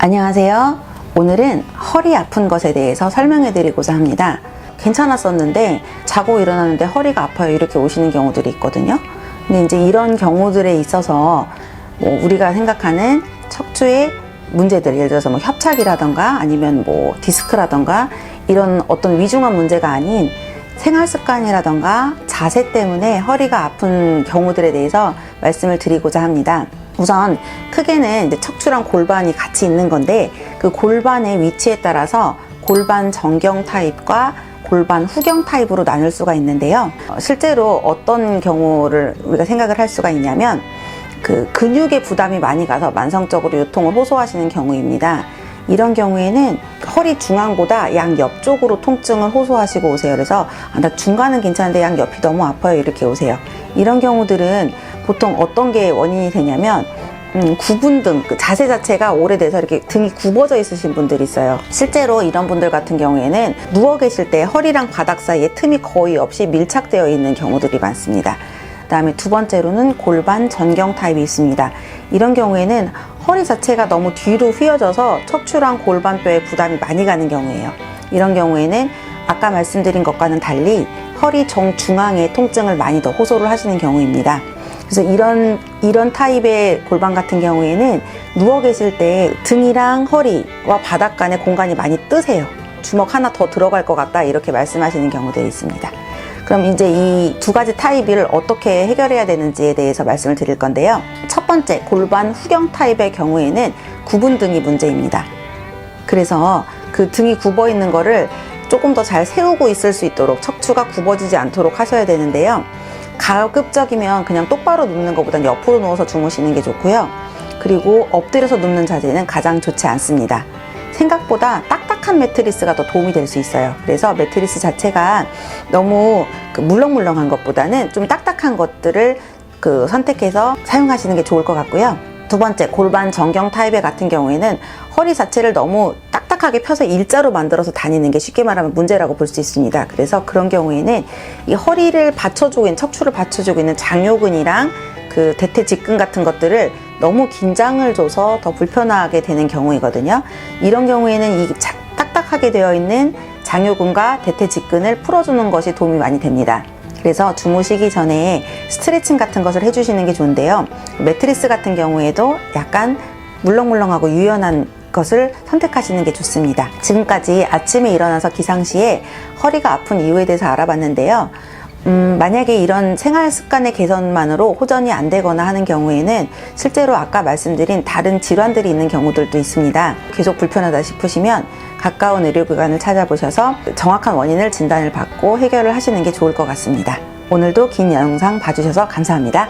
안녕하세요. 오늘은 허리 아픈 것에 대해서 설명해 드리고자 합니다. 괜찮았었는데 자고 일어나는데 허리가 아파요 이렇게 오시는 경우들이 있거든요. 근데 이제 이런 경우들에 있어서 우리가 생각하는 척추의 문제들, 예를 들어서 협착이라던가 아니면 디스크라던가 이런 어떤 위중한 문제가 아닌 생활 습관이라던가 자세 때문에 허리가 아픈 경우들에 대해서 말씀을 드리고자 합니다. 우선 크게는 이제 척추랑 골반이 같이 있는 건데, 그 골반의 위치에 따라서 골반 정경 타입과 골반 후경 타입으로 나눌 수가 있는데요. 실제로 어떤 경우를 우리가 생각을 할 수가 있냐면, 그 근육에 부담이 많이 가서 만성적으로 요통을 호소하시는 경우입니다. 이런 경우에는 허리 중앙보다 양 옆쪽으로 통증을 호소하시고 오세요. 그래서 나 중간은 괜찮은데 양 옆이 너무 아파요 이렇게 오세요. 이런 경우들은 보통 어떤 게 원인이 되냐면 굽은 등, 그 자세 자체가 오래돼서 이렇게 등이 굽어져 있으신 분들이 있어요. 실제로 이런 분들 같은 경우에는 누워 계실 때 허리랑 바닥 사이에 틈이 거의 없이 밀착되어 있는 경우들이 많습니다. 그 다음에 두 번째로는 골반 전경 타입이 있습니다. 이런 경우에는 허리 자체가 너무 뒤로 휘어져서 척추랑 골반뼈에 부담이 많이 가는 경우예요. 이런 경우에는 아까 말씀드린 것과는 달리 허리 정중앙에 통증을 많이 더 호소를 하시는 경우입니다. 그래서 이런 타입의 골반 같은 경우에는 누워 계실 때 등이랑 허리와 바닥 간의 공간이 많이 뜨세요. 주먹 하나 더 들어갈 것 같다 이렇게 말씀하시는 경우들이 있습니다. 그럼 이제 이 두 가지 타입을 어떻게 해결해야 되는지에 대해서 말씀을 드릴 건데요. 첫 번째, 골반 후경 타입의 경우에는 굽은 등이 문제입니다. 그래서 그 등이 굽어 있는 거를 조금 더 잘 세우고 있을 수 있도록, 척추가 굽어지지 않도록 하셔야 되는데요. 가급적이면 그냥 똑바로 눕는 것보다는 옆으로 누워서 주무시는 게 좋고요. 그리고 엎드려서 눕는 자세는 가장 좋지 않습니다. 생각보다 딱딱한 매트리스가 더 도움이 될 수 있어요. 그래서 매트리스 자체가 너무 물렁물렁한 것보다는 좀 딱딱한 것들을 선택해서 사용하시는 게 좋을 것 같고요. 두 번째, 골반 정경 타입의 같은 경우에는 허리 자체를 너무 딱딱하게 펴서 일자로 만들어서 다니는 게 쉽게 말하면 문제라고 볼 수 있습니다. 그래서 그런 경우에는 이 허리를 받쳐주고 있는, 척추를 받쳐주고 있는 장요근이랑 그 대퇴직근 같은 것들을 너무 긴장을 줘서 더 불편하게 되는 경우이거든요. 이런 경우에는 이 딱딱하게 되어 있는 장요근과 대퇴직근을 풀어주는 것이 도움이 많이 됩니다. 그래서 주무시기 전에 스트레칭 같은 것을 해주시는 게 좋은데요. 매트리스 같은 경우에도 약간 물렁물렁하고 유연한 것을 선택하시는 게 좋습니다. 지금까지 아침에 일어나서 기상시에 허리가 아픈 이유에 대해서 알아봤는데요. 만약에 이런 생활 습관의 개선만으로 호전이 안 되거나 하는 경우에는 실제로 아까 말씀드린 다른 질환들이 있는 경우들도 있습니다. 계속 불편하다 싶으시면 가까운 의료기관을 찾아보셔서 정확한 원인을 진단을 받고 해결을 하시는 게 좋을 것 같습니다. 오늘도 긴 영상 봐주셔서 감사합니다.